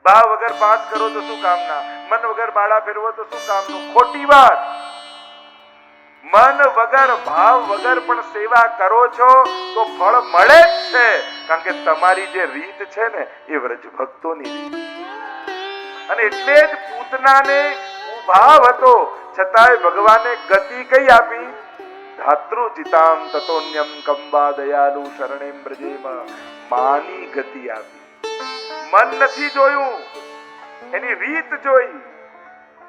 ભાવ વગર પાઠ કરો તો શું કામના, મન વગર બાળા ફેરવો તો શું કામનું? ખોટી વાત. મન વગર ભાવ વગર પણ સેવા કરો છો તો ફળ મળે જ છે, કારણ કે તમારી જે રીત છે ને એ વ્રજ ભક્તોની રીત. અને એટલે જ પૂતનાને ભાવ હતો છતાંય ભગવાને ગતિ કઈ આપી? ધાતૃજિતામ તતોન્યમ કંબા દયાલુ શરણેમ બ્રજેમ, માની ગતિ આપી. મન નથી જોયું, એની રીત જોઈ,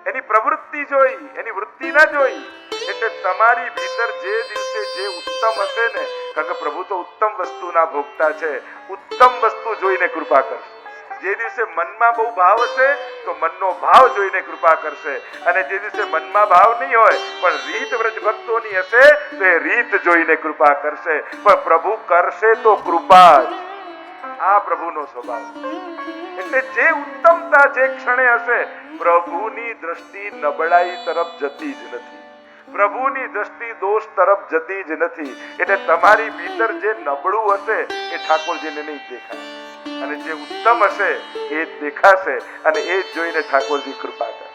એની પ્રવૃત્તિ જોઈ, એની વૃત્તિ ના જોઈ. એટલે તમારી ભીતર જે દિવસે જે ઉત્તમ હશે ને, કારણ કે પ્રભુ તો ઉત્તમ વસ્તુના ભોગતા છે, ઉત્તમ વસ્તુ જોઈને કૃપા કરશે. જે દિવસે મનમાં બહુ ભાવ હશે તો મનનો ભાવ જોઈને કૃપા કરશે, અને જે દિવસે મનમાં ભાવ નહીં હોય પણ રીત વ્રજ ભક્તોની હશે તો એ રીત જોઈને કૃપા કરશે. પણ પ્રભુ કરશે તો કૃપા જ. આ પ્રભુનો સ્વભાવ. એટલે જે ઉત્તમતા જે ક્ષણે હશે, પ્રભુની દ્રષ્ટિ નબળાઈ તરફ જતી જ નથી, પ્રભુની દ્રષ્ટિ દોષ તરફ જતી જ નથી. એટલે તમારી ભીતર જે નબળું હશે એ ઠાકોરજીને નહીં દેખાય, અને જે ઉત્તમ હશે એ જ દેખાશે, અને એ જ જોઈને ઠાકોરજી કૃપા કરશે.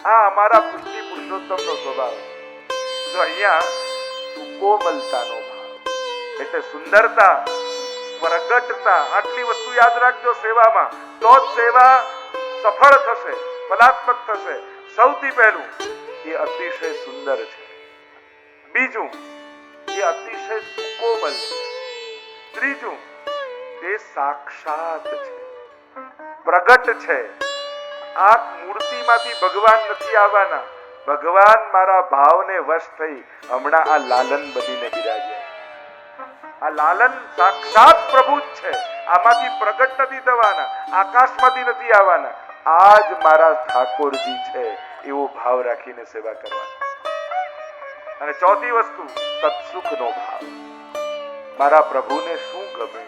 આ અમારા પુષ્ટિ પુરુષોત્તમનો સ્વભાવ. તો અહીંયા સુકોમલતાનો ભાવ એટલે સુંદરતા, પ્રગટતા, આટલી વસ્તુ યાદ રાખજો સેવામાં, તો જ સેવા સફળ થશે, ફલાત્મક થશે. સૌથી પહેલું, એ અતિશય સુંદર છે. બીજું, એ અતિશય સુકોમલ છે. ત્રીજું, તે સાક્ષાત છે, પ્રગટ છે. આ મૂર્તિમાંથી ભગવાન નથી આવવાના, ભગવાન મારા ભાવને વશ થઈ હમણાં આ લાલન બનીને બિરાજ્યા. આ લાલન સાક્ષાત પ્રભુ જ છે, આમાંથી પ્રગટ નથી થવાના, આકાશમાંથી નથી આવવાના. આ જ મારા ઠાકોરજી છે, એવો ભાવ રાખીને સેવા કરવાની. અને ચોથી વસ્તુ, તત્સુખનો ભાવ. મારા પ્રભુને શું ગમે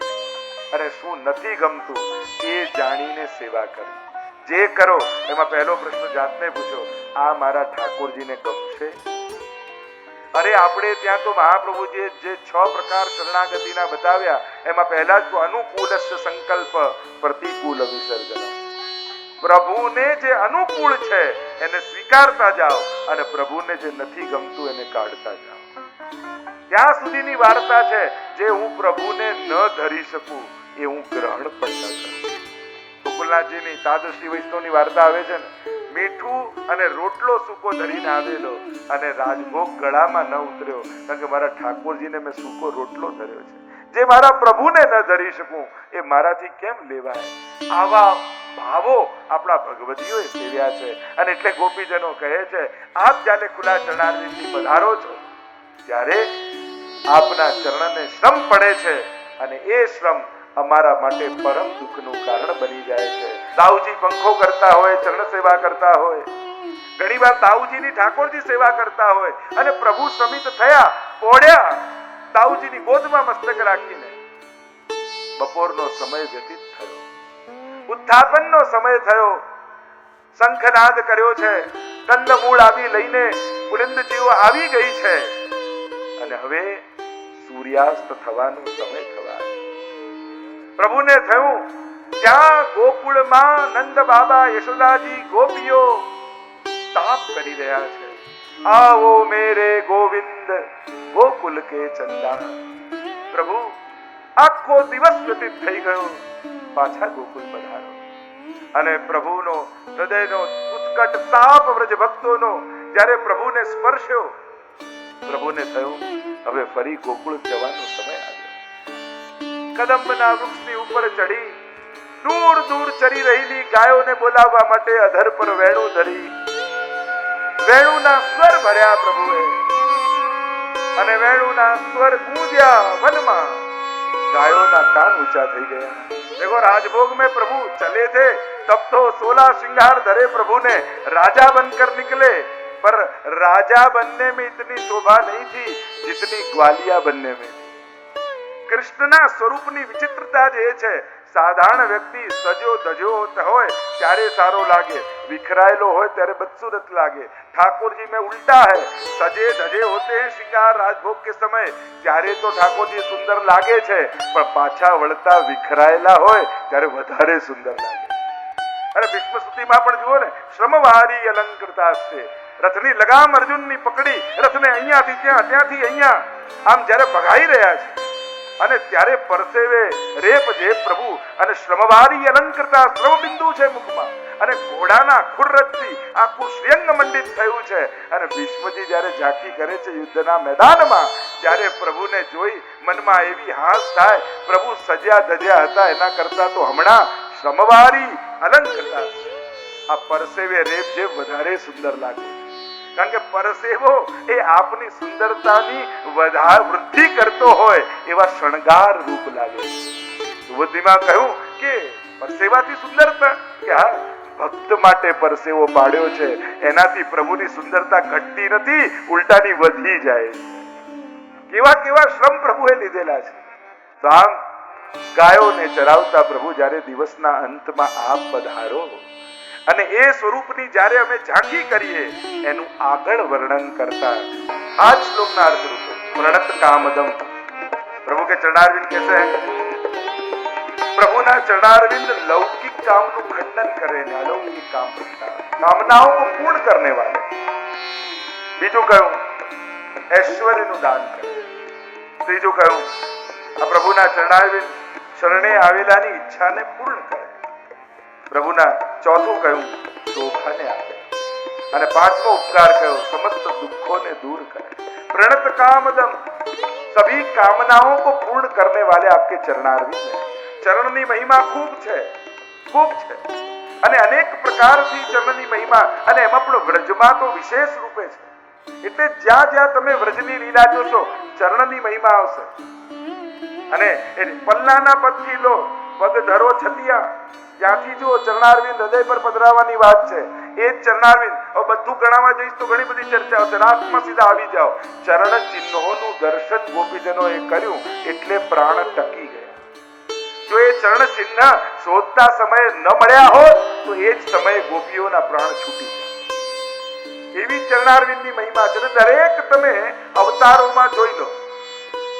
અને શું નથી ગમતું એ જાણીને સેવા કરવી. જે કરો એમાં પહેલો પ્રશ્ન જાતને પૂછો, આ મારા ઠાકોરજીને ગમશે? અરે આપણે ત્યાં તો મહાપ્રભુજીએ જે 6 પ્રકાર શરણાગતિના બતાવ્યા, એમાં પહેલા જ અનુકૂલસ્ય સંકલ્પ પ્રતિકૂલ વિસર્જન. પ્રભુને જે અનુકૂળ છે એને સ્વીકારતા જાઓ, અને પ્રભુને જે નથી ગમતું એને કાઢતા જાઓ. ત્યાં સુધીની વાર્તા છે જે હું પ્રભુને ન ધરી શકું એ હું ગ્રહણ પણ ન કરું. ગોકુલનાથજીની તાદશ્રી વૈષ્ણવની વાર્તા આવે છે ને, મીઠું અને રોટલો સૂકો ધરીને આવેલો, અને રાજભોગ ગળામાં ન ઉતર્યો, કારણ કે મારા ઠાકોરજીને મેં સૂકો રોટલો ધર્યો છે. જે મારા પ્રભુને ન ધરી શકું એ મારાથી કેમ લેવાય? આવા ભાવો આપણા ભગવતીઓએ સેવ્યા છે. અને એટલે ગોપીજનો કહે છે, આપ જ્યારે ખુલ્લા ચરણારવિંદથી પધારો છો ત્યારે આપના ચરણને શ્રમ પડે છે, અને એ શ્રમ અમારા માટે પરમ દુઃખનું કારણ બની જાય છે. દાઉજી પંખો કરતા હોય, ચરણ સેવા કરતા હોય, ઘણી વાર દાઉજીની ઠાકોરજી સેવા કરતા હોય, અને પ્રભુ સમિત થયા, પોળ્યા, દાઉજીની ગોદમાં મસ્તક રાખીને. બપોરનો સમય વ્યતીત થયો, ઉત્થાપનનો સમય થયો, શંખનાદ કર્યો છે, કંદમૂળ આવી લઈને પુલિંદજીઓ આવી ગઈ છે, અને હવે સૂર્યાસ્ત થવાનો સમય થવાનો. પ્રભુને થયું ત્યાં ગોકુળમાં નંદ બાબા, યશોદાજી, ગોપીઓ તાપ કરી રહ્યા છે. આવો મેરે ગોવિંદ ગોકુલ કે ચંદા. પ્રભુ આખો દિવસ વ્યતીત થઈ ગયો, પાછા ગોકુળ પધારો. અને પ્રભુનો હૃદયનો ઉત્કટ તાપ વ્રજ ભક્તોનો જ્યારે પ્રભુને સ્પર્શ્યો, પ્રભુને થયું હવે ફરી ગોકુળ જવાનો સમય આવ્યો. કદંબના વૃક્ષની ઉપર ચડી દૂર દૂર ચરી રહેલી ગાયોને બોલાવવા માટે અધર પર વેણું ધરી વેણુના સ્વર ભર્યા પ્રભુએ, અને વેણુના સ્વર ગૂંજ્યા વનમાં. ગાયોના કાન ઊંચા થઈ ગયા. देखो राजभोग में प्रभु चले थे तब तो 16 श्रृंगार धरे प्रभु ने राजा बनकर निकले, पर राजा बनने में इतनी शोभा नहीं थी जितनी ग्वालिया बनने में. કૃષ્ણના સ્વરૂપની વિચિત્રતા જે છે, સાધારણ વ્યક્તિ સજો ધજો હોય ત્યારે સારો લાગે, વિખરાયેલો હોય ત્યારે બદસૂરત લાગે. ઠાકોરજી में उल्टा है, सजे धजे होते हैं श्रृंगार राजभोग के समय, ત્યારે તો ઠાકોરજી સુંદર લાગે છે, પણ પાછા વળતા વિખરાયેલા હોય ત્યારે વધારે સુંદર લાગે. અને ભીષ્મ સ્તુતિમાં પણ જુઓ ને, શ્રમવારી અલંકૃતાસ્તે, રથની લગામ અર્જુનની પકડી રથને અહીંયાથી ત્યાં, ત્યાંથી અહીંયા આમ જ્યારે ભગાઈ રહ્યા છે, અને ત્યારે પરસેવે રેપ જે પ્રભુ, અને શ્રમવારી અલંકૃતા, શ્રમ બિંદુ છે મુખમાં, અને ઘોડાના ખુરરથથી આખું શ્રેંગ મંડિત થયું છે. અને ભીષ્મજી જ્યારે ઝાંખી કરે છે યુદ્ધના મેદાનમાં, ત્યારે પ્રભુને જોઈ મનમાં એવી હાસ થાય, પ્રભુ સજ્યા ધજ્યા હતા એના કરતા તો હમણાં શ્રમવારી અલંકૃતા, આ પરસેવે રેપ જે વધારે સુંદર લાગે, કારણ કે પરસેવો એ આપની સુંદરતાની વૃદ્ધિ કરતો હોય એવા શણગાર રૂપ લાગે. સુબુદ્ધિમાં કહ્યું કે પરસેવાથી સુંદરતા, કે હા, ભક્ત માટે પરસેવો પાડ્યો છે, એનાથી પ્રભુની સુંદરતા ઘટતી નથી, ઉલટાની વધી જાય. કેવા કેવા શ્રમ પ્રભુએ લીધેલા છે. તો આમ ગાયોને ચરાવતા પ્રભુ જ્યારે દિવસના અંતમાં આપ પધારો, અને એ સ્વરૂપની જ્યારે અમે ઝાંખી કરીએ એનું આગળ વર્ણન કરતા આ જ શ્લોકના અર્થ રૂપે પ્રણત કામદમ, પ્રભુ કે ચરણારવિંદ कैसे પ્રભુના ચરણારવિંદ લૌકિક કામનું ખંડન કરે ને અલૌકિક કામ કરતા, કામનાઓ को पूर्ण करने वाले. બીજું કહ્યું ઐશ્વર્યનું દાન કરે. ત્રીજું કહ્યું આ પ્રભુના ચરણારવિંદ શરણે આવેલાની ઈચ્છાને પૂર્ણ કરે. પ્રભુના ચોથું કહ્યું શોભાને આપે. અને પાંચમો ઉપકાર કહ્યો સમસ્ત દુઃખોને दूर કરે. प्रणत कामदम, सभी कामनाओं को पूर्ण करने वाले आपके चरणारविंद है. ચરણની મહિમા ખૂબ છે, ખૂબ છે, અને અનેક પ્રકારથી ચરણની મહિમા, અને એમાં પણ વ્રજમાં તો વિશેષ રૂપે છે. એટલે જ્યાં જ્યાં તમે વ્રજની લીલા જોશો ચરણની મહિમા આવશે. અને એ પલ્લાના પદથી લો, પગ ધરો છતિયા, ત્યાંથી જુઓ ચરણારવિંદ હૃદય પર પધરાવવાની વાત છે. એ જ ચરણારવિંદ, હવે બધું ગણાવવા જઈશ તો ઘણી બધી ચર્ચા હશે, રાતમાં સીધા આવી જાઓ. ચરણ ચિહ્નોનું દર્શન ગોપીજનોએ કર્યું એટલે પ્રાણ ટકી ગયા. જો એ ચરણ ચિહ્ન શોધતા સમયે ન મળ્યા હોત તો એ જ સમયે ગોપીઓના પ્રાણ છૂટી જાય. એવી ચરણારવિંદની મહિમા છે. દરેક તમે અવતારોમાં જોઈ લો.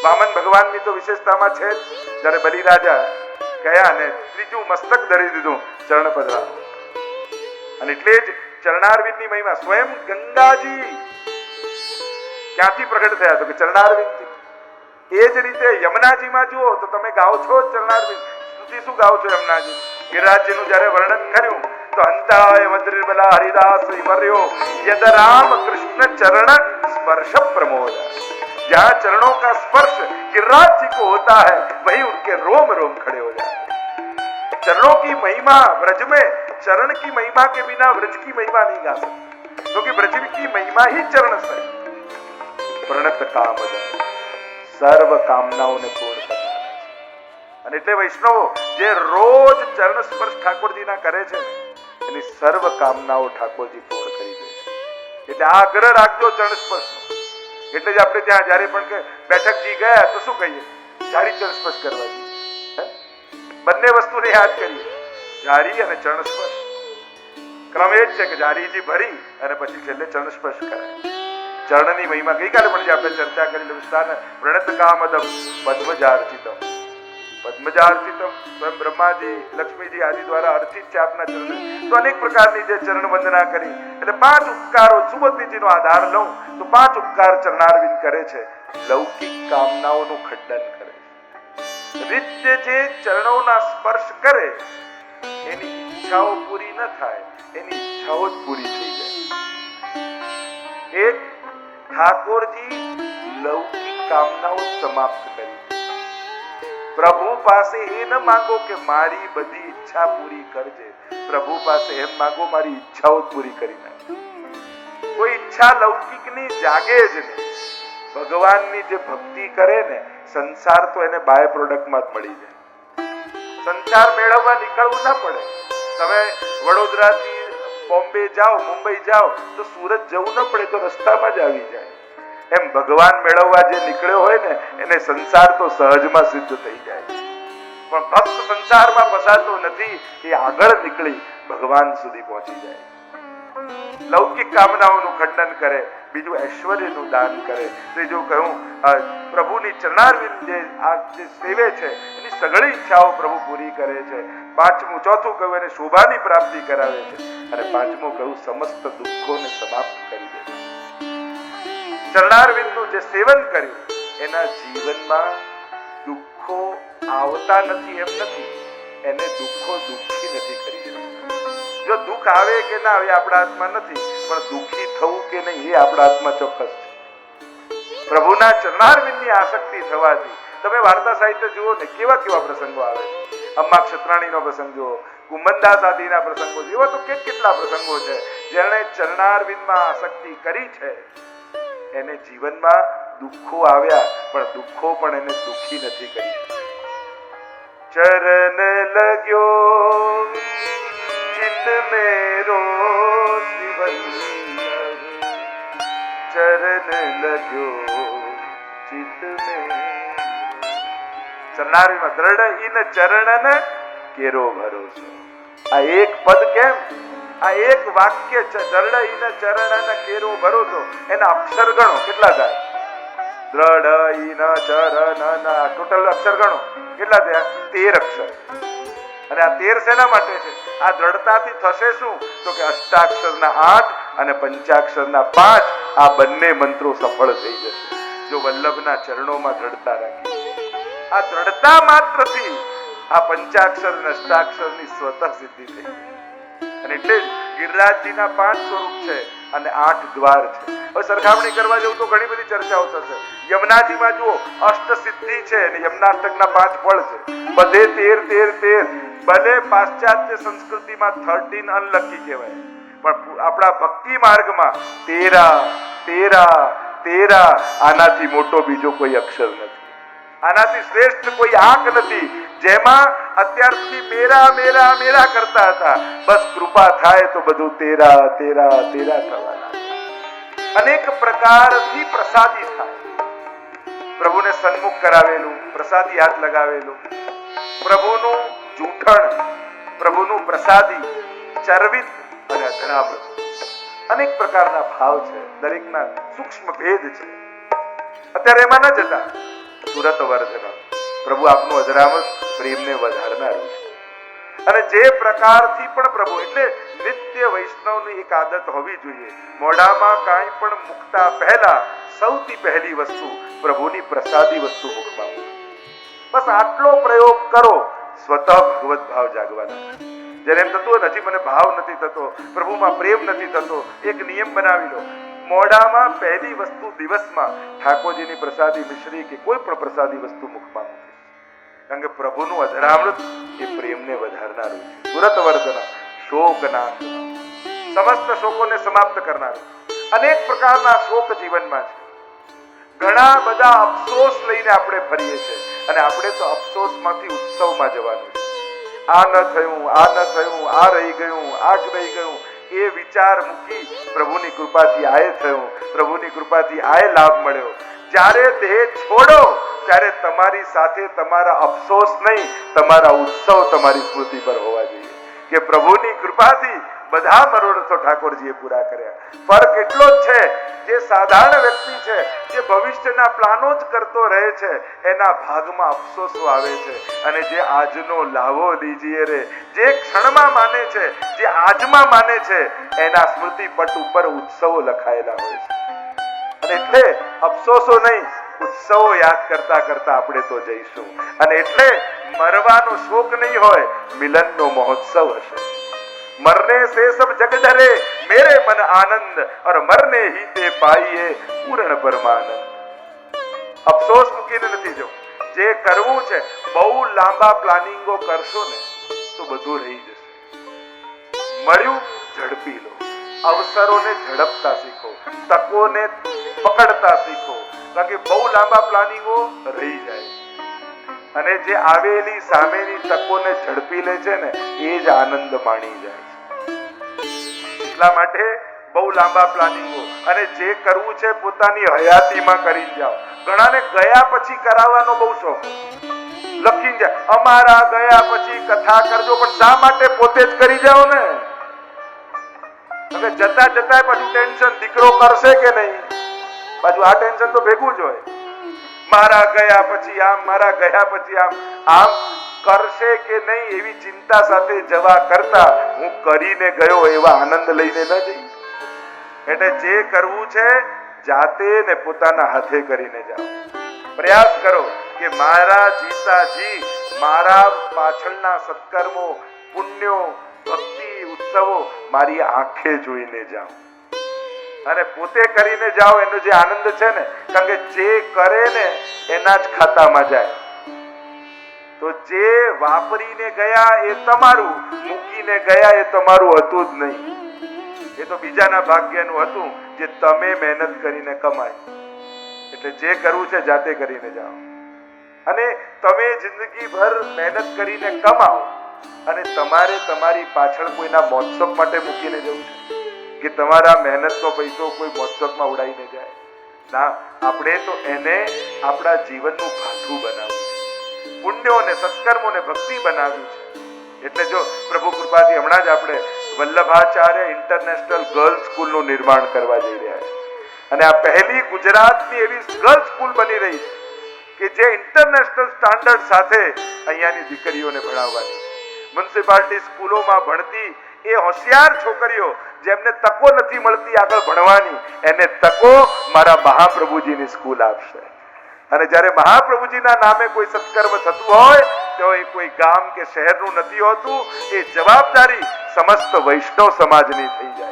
વામન ભગવાનની તો વિશેષતામાં છે જ, જ્યારે બલિરાજા ગયા ને ત્રીજું મસ્તક ધરી દીધું, ચરણ પધરા. અને એટલે જ ચરણારવિંદની મહિમા. સ્વયં ગંગાજી ક્યાંથી પ્રગટ થયા તો કે ચરણારવિંદથી. એ જ રીતે યમુનાજીમાં જુઓ તો તમે ગાઓ છો ચરણારવિંદ સ્તુતિ. શું ગાઓ છો યમુનાજી? ગિરિરાજજીનું જ્યારે વર્ણન કર્યું તો અંતાય વદ્રિબલા હરિદાસ વિમર્યો યદ રામ કૃષ્ણ ચરણ स्पर्श प्रमोद. जहाँ चरणों का स्पर्श गिरिराज जी को होता है वहीं उनके रोम रोम खड़े हो जाते हैं. चरणों की महिमा व्रज में, चरण की महिमा के बिना व्रज की महिमा नहीं गा सकते, क्योंकि व्रज की महिमा ही चरण से. प्रणत कामद, સર્વ કામનાઓને પૂર્ણ કરનારા છે. અને એટલે વૈષ્ણવો જે રોજ ચરણ સ્પર્શ ઠાકોરજીના કરે છે ને એની સર્વ કામનાઓ ઠાકોરજી પૂર્ણ કરી દે છે. એટલે આ આગ્રહ રાખજો ચરણ સ્પર્શનો. એટલે જ આપણે ત્યાં જ્યારે પણ કે બેઠકજી ગયા તો શું કહીએ? જારી ચરણ સ્પર્શ કરવા જઈએ. બંને વસ્તુને યાદ કરીએ, જારી અને ચરણ સ્પર્શ. ક્રમ એ જ છે કે જારીજી ભરી અને પછી છેલ્લે ચરણ સ્પર્શ કરાય. ચરણની મહિમા ગઈકાલે પણ જે આપણે ચર્ચા કરી વિસ્તાર, પ્રણત કામદમ પદ્મજાર્ચિતમ. પદ્મજાર્ચિતમ સ્વયં બ્રહ્માજી લક્ષ્મીજી આદિ દ્વારા અર્ચિત છે આપના ચરણ. તો અનેક પ્રકારની જે ચરણ વંદના કરી એટલે 5 ઉપકારો સુબોધજીનો આધાર લઉં તો 5 ઉપકાર ચરણારવિંદ કરે છે. લૌકિક કામનાઓનું ખંડન કરે છે. નિત્ય જે ચરણોના સ્પર્શ કરે એની ઈચ્છાઓ પૂરી ન થાય, એની ઈચ્છાઓ જ પૂરી થઈ જાય. એક ઠાકોરજી લૌકિક કામનાઓ સમાપ્ત કરી. પ્રભુ પાસે એ ન માંગો કે મારી બધી ઈચ્છા પૂરી કરજે, પ્રભુ પાસે એમ માંગો મારી ઈચ્છાઓ પૂરી કરી નાખ. કોઈ ઈચ્છા લૌકિકની જાગે જ નહીં. ભગવાનની જે ભક્તિ કરે ને સંસાર તો એને બાય પ્રોડક્ટમાં જ મળી જાય. સંસાર મેળવવા નીકળવું ના પડે. તમે વડોદરાથી બોમ્બે જાઓ, મુંબઈ જાઓ તો સુરત જવું ન પડે, તો રસ્તામાં જ આવી જાય. એમ ભગવાન મેળવવા જે નીકળ્યો હોય ને એને સંસાર તો સહજમાં સિદ્ધ થઈ જાય. પણ ભક્ત સંસારમાં ફસાતો નથી, એ આગળ નીકળી ભગવાન સુધી પહોંચી જાય. લૌકિક કામનાઓનું ખંડન કરે બીજું ઐશ્વર્યનું દાન કરે, ત્રીજું કહ્યું પ્રભુની ચરણારવિંદ જે સેવે છે એની સઘળી ઈચ્છાઓ પ્રભુ પૂરી કરે છે, પાંચમું ચોથું કહ્યું એને શોભાની પ્રાપ્તિ કરાવે છે, અને પાંચમું કહ્યું સમસ્ત દુઃખોને સમાપ્ત કરી દે છે. ચરણારવિંદનું જે સેવન કર્યું એના જીવનમાં દુઃખો આવતા નથી એમ નથી, એને દુઃખો દુઃખી નથી કરી શકતા. જો દુઃખ આવે કે ના આવે આપણા હાથમાં નથી, પણ દુઃખી થવું કે નહીં એ આપણા હાથમાં ચોક્કસ છે. પ્રભુના ચરણારવિંદની આસક્તિ થવાથી તમે વાર્તા સાહિત્ય જુઓ ને, કેવા કેવા પ્રસંગો આવે છે. અમ્મા ક્ષત્રાણીનો પ્રસંગ જુઓ, કુમનદાસ આદિના પ્રસંગો જુઓ, તો કેટલા પ્રસંગો છે જેણે ચરણારવિંદમાં આસક્તિ કરી છે. એને જીવનમાં દુઃખો આવ્યા પણ દુઃખો પણ એને દુઃખી નથી કરી. ચરણ લગ્યો ચિત મેરો ચરણ લગ્યો ચિત મેરો. ચરણારવિંદમાં દ્રઢ ઇન ચરણન કેરો ભરોસો. આ એક પદ કેમ, આ એક વાક્ય દ્રઢ ઇન ચરણન કેરો ભરોસો, એના અક્ષર ગણો કેટલા થાય? દ્રઢ ઇન ચરણન, ટોટલ અક્ષર ગણો કેટલા થયા? 13 અક્ષર. અને આ 13 શેના માટે છે? આ દ્રઢતાથી થશે શું? તો કે અષ્ટાક્ષરના 8 અને પંચાક્ષરના 5 આ બંને મંત્રો સફળ થઈ જશે જો વલ્લભના ચરણોમાં દ્રઢતા રાખી. આ દ્રઢતા માત્રથી આ પંચાક્ષર અને અષ્ટાક્ષરની સ્વતઃ સિદ્ધિ થઈ. અને એટલે જ ગિરિરાજજીના 5 સ્વરૂપ છે અને 8 દ્વાર છે. હવે સરખામણી કરવા જવું તો ઘણી બધી ચર્ચાઓ થશે. યમુનાજીમાં જુઓ અષ્ટ સિદ્ધિ છે અને યમનાષ્ટકના 5 ફળ છે, બધે 13. ભલે પાશ્ચાત્ય સંસ્કૃતિમાં 13 અનલકી કહેવાય, પણ આપણા ભક્તિ માર્ગમાં 13 આનાથી મોટો બીજો કોઈ અક્ષર નથી, આનાથી શ્રેષ્ઠ કોઈ આંક નથી. જેમાં અત્યાર સુધી મેરા કરતા હતા, બસ કૃપા થાય તો બધું 13 થવાના. અનેક પ્રકારથી પ્રસાદી થાય. પ્રભુને સન્મુખ કરાવેલું, પ્રસાદી હાથ લગાવેલું, પ્રભુનું જૂઠણ, પ્રભુનું પ્રસાદી, ચરવિત અને અધરામૃત. અનેક પ્રકારના ભાવ છે, દરેકના સૂક્ષ્મ ભેદ છે. અત્યારે એમાં ન જતા સુરત વર્ધન પ્રભુ આપનું અધરામૃત પ્રેમને વધારનારું છે. અને જે પ્રકારથી પણ પ્રભુ, એટલે નિત્ય વૈષ્ણવની એક આદત હોવી જોઈએ, મોઢામાં કાંઈ પણ મૂકતા પહેલા સૌથી પહેલી વસ્તુ પ્રભુની પ્રસાદી વસ્તુ મુખમાં મૂકો. બસ આટલો પ્રયોગ કરો, સ્વતઃ ભગવત ભાવ જાગવાના. જ્યારે એમ થતું હોય હજી મને ભાવ નથી થતો, પ્રભુમાં પ્રેમ નથી થતો, એક નિયમ બનાવી લો, મોઢામાં પહેલી વસ્તુ દિવસમાં ઠાકોરજીની પ્રસાદી મિશ્રી કે કોઈ પણ પ્રસાદી વસ્તુ મુખમાં મૂકે. કારણ કે પ્રભુનું અધરામૃત એ પ્રેમને વધારનારું છે. સુરત વર્ધન શોકનાશ, સમસ્ત શોકોને સમાપ્ત કરનારું. અનેક પ્રકારના શોક જીવનમાં છે. ઘણા બધા અફસોસ લઈને આપણે ફરીએ છીએ, અને આપણે તો અફસોસમાંથી ઉત્સવમાં જવાનું છે. આ ન થયું, આ ન થયું, આ રહી ગયું, આ જ રહી ગયું, એ વિચાર મૂકી પ્રભુની કૃપાથી આએ થયું, પ્રભુની કૃપાથી આએ લાભ મળ્યો. જ્યારે દેહ છોડો ત્યારે તમારી સાથે તમારા અફસોસ નહીં, તમારા ઉત્સવ તમારી સ્મૃતિ પર હોવા જોઈએ કે પ્રભુની કૃપાથી બધા મનોરથો ઠાકોરજીએ પૂરા કર્યા. ફરક એટલો જ છે, જે સાધારણ વ્યક્તિ છે, જે ભવિષ્યના પ્લાનો જ કરતો રહે છે, એના ભાગમાં અફસોસો આવે છે. અને જે આજનો લાવો લીજીએ રે, જે ક્ષણમાં માને છે, જે આજમાં માને છે, એના સ્મૃતિ પટ ઉપર ઉત્સવો લખાયેલા હોય છે. અને એટલે અફસોસો નહીં, ઉત્સવો યાદ કરતા કરતા આપણે તો જઈશું. અને એટલે મરવાનો શોક નહીં હોય, મિલનનો મહોત્સવ હશે. मरने से सब जग डरे, मेरे मन आनंद और मरने ही ते पाइए पूर्ण परमानंद. અફસોસ મૂકીને નથી જવું. જે કરવું છે બહુ લાંબા પ્લાનિંગો કરશો ને તો બધું રહી જશે. મળ્યું ઝડપી લો, અવસરોને ઝડપતા શીખો, તકોને પકડતા શીખો. કારણ કે બહુ લાંબા પ્લાનિંગો રહી જાય, અને જે આવેલી સામેની તકોને ઝડપી લે છે ને એ જ આનંદ માણી જાય છે. એટલા માટે બહુ લાંબા પ્લાનિંગો, અને જે કરવું છે પોતાની હયાતીમાં કરી જાઓ. ઘણાને ગયા પછી કરાવવાનો બહુ શોખ, લખી જાય અમારા ગયા પછી કથા કરજો, પણ શા માટે પોતે જ કરી જાઓ ને? હવે જતા જતા પાછું ટેન્શન, દીકરો કરશે કે નહીં, પાછું આ ટેન્શન તો ભેગું જ હોય. મારા ગયા પછી આમ, મારા ગયા પછી આમ. આમ કરશે કે નહીં એવી ચિંતા સાથે જવા કરતા હું કરીને ગયો એવા આનંદ લઈને ન જઈ. એટલે જે કરવું છે જાતે ને પોતાના હાથે કરીને જાઓ. પ્રયાસ કરો કે મારા જીતાજી મારા પાછળના સત્કર્મો, પુણ્યો, ભક્તિ, ઉત્સવો મારી આંખે જોઈને જાઓ અને પોતે કરીને જાઓ. એનો જે આનંદ છે ને, કારણ કે જે કરે ને એના જ ખાતામાં જાય. તો જે વાપરીને ગયા એ તમારું, મૂકીને ગયા એ તમારું હતું જ નહીં. એ તો બીજાના ભાગ્યનું હતું જે તમે મહેનત કરીને કમાય. એટલે જે કરવું છે જાતે કરીને જાઓ. અને તમે જિંદગીભર મહેનત કરીને કમાઓ અને તમારે તમારી પાછળ કોઈના મોત્સવ માટે મૂકીને જવું છે કે તમારા મહેનતનો પૈસો કોઈ મોત્સવમાં ઉડાઈને જાય? ના, આપણે તો એને આપણા જીવનનું ભાથું બનાવવું છે, પુણ્યોને, સત્કર્મોને ભક્તિ બનાવ્યું છે. એટલે જો પ્રભુ કૃપાથી હમણાં જ આપણે વલ્લભાચાર્ય ઇન્ટરનેશનલ ગર્લ્સ સ્કૂલનું નિર્માણ કરવા જઈ રહ્યા છે. અને આ પહેલી ગુજરાતની એવી ગર્લ્સ સ્કૂલ બની રહી છે કે જે ઇન્ટરનેશનલ સ્ટાન્ડર્ડ સાથે અહીંયાની દીકરીઓને ભણાવવાની. મ્યુનિસિપાલિટી સ્કૂલોમાં ભણતી એ હોશિયાર છોકરીઓ જેમને તકો નથી મળતી આગળ ભણવાની, એને તકો મારા મહાપ્રભુજીની સ્કૂલ આપશે. અને જ્યારે મહાપ્રભુજીના નામે કોઈ સત્કર્મ થતું હોય તો એ કોઈ ગામ કે શહેરનું નથી હોતું, એ જવાબદારી સમસ્ત વૈષ્ણવ સમાજની થઈ જાય.